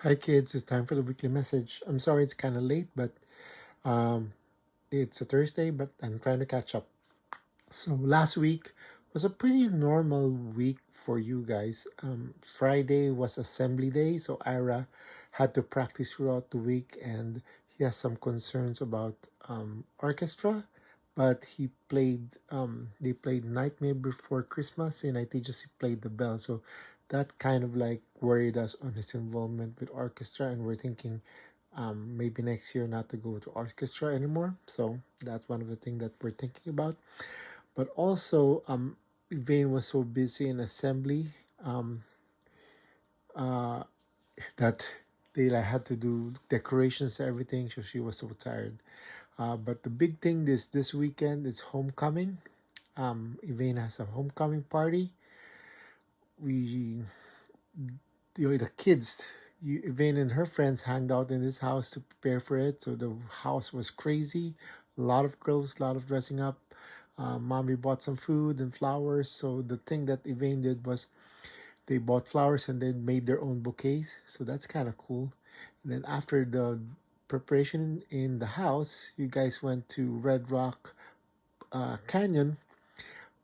Hi kids, it's time for the weekly message. I'm sorry it's kind of late, but um, it's a Thursday, but I'm trying to catch up. So last week was a pretty normal week for you guys. Friday was assembly day, so Ira had to practice throughout the week, and he has some concerns about orchestra. But he played. They played Nightmare Before Christmas, and I think just he played the bell. So that kind of like worried us on his involvement with orchestra, and we're thinking maybe next year not to go to orchestra anymore. So that's one of the things that we're thinking about. But also, Vane was so busy in assembly that they like had to do decorations and everything, so she was so tired. But the big thing this weekend is homecoming. Elaine has a homecoming party. We, the kids, Elaine and her friends hanged out in this house to prepare for it. So the house was crazy. A lot of girls, a lot of dressing up. Mommy bought some food and flowers. So the thing that Elaine did was they bought flowers and then made their own bouquets. So that's kind of cool. And then after the preparation in the house, you guys went to Red Rock Canyon,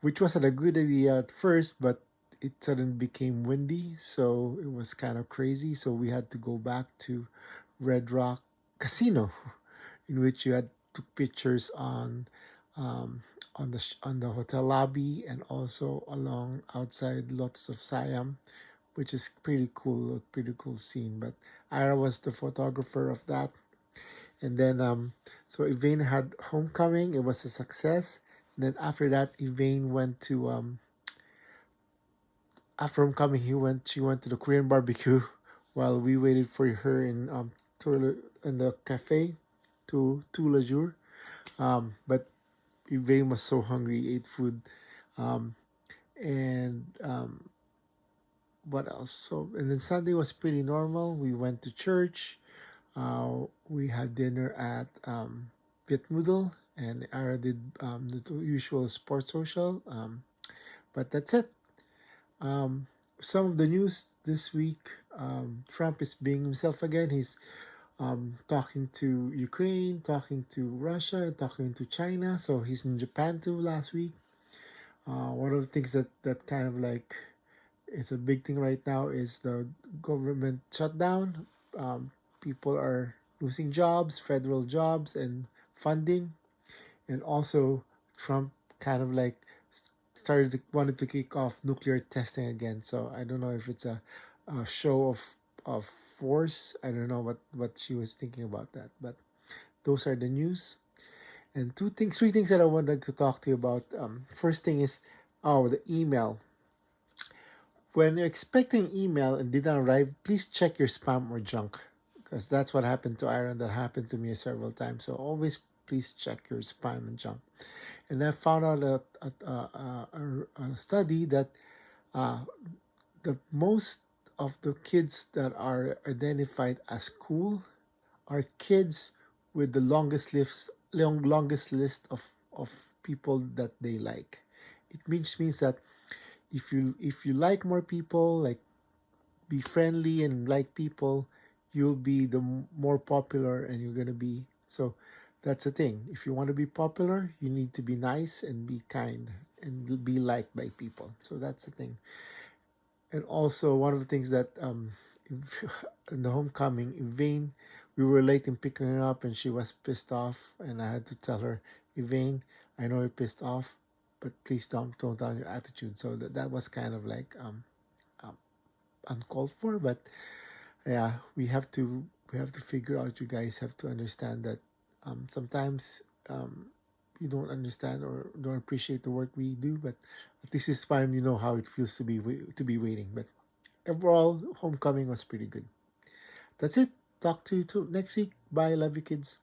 which wasn't a good idea at first, but it suddenly became windy, so it was kind of crazy. So we had to go back to Red Rock Casino, in which you had took pictures on the hotel lobby and also along outside Lotus of Siam, which is pretty cool scene. But Ira was the photographer of that. And then so Elaine had homecoming. It was a success. And then after that, Elaine went to after homecoming. She went to the Korean barbecue while we waited for her in the cafe to Le Jour. But Elaine was so hungry, ate food, and what else? So and then Sunday was pretty normal. We went to church. We had dinner at Viet Moodle, and Ara did the usual sports social. But that's it. Some of the news this week: Trump is being himself again. He's talking to Ukraine, talking to Russia, talking to China. So he's in Japan too last week. One of the things that kind of like it's a big thing right now is the government shutdown. People are losing jobs, federal jobs, and funding, and also Trump kind of like wanted to kick off nuclear testing again. So I don't know if it's a show of force. I don't know what she was thinking about that, but those are the news. And three things that I wanted to talk to you about. First thing is, the email. When you're expecting email and didn't arrive, please check your spam or junk, because that's what happened to Iron. That happened to me several times. So always please check your spam and junk. And I found out a study that the most of the kids that are identified as cool are kids with the longest list of people that they like. It means that if you like more people, like be friendly and like people, you'll be the more popular, and you're gonna be so. That's the thing. If you want to be popular, you need to be nice and be kind and be liked by people. So that's the thing. And also one of the things that in the homecoming, Elaine, we were late in picking her up, and she was pissed off, and I had to tell her, Elaine, I know you're pissed off, but please don't tone down your attitude. So that was kind of like uncalled for, but yeah, we have to figure out. You guys have to understand that sometimes you don't understand or don't appreciate the work we do, but at least this time you know how it feels to be waiting. But overall, homecoming was pretty good. That's it. Talk to you next week. Bye. Love you, kids.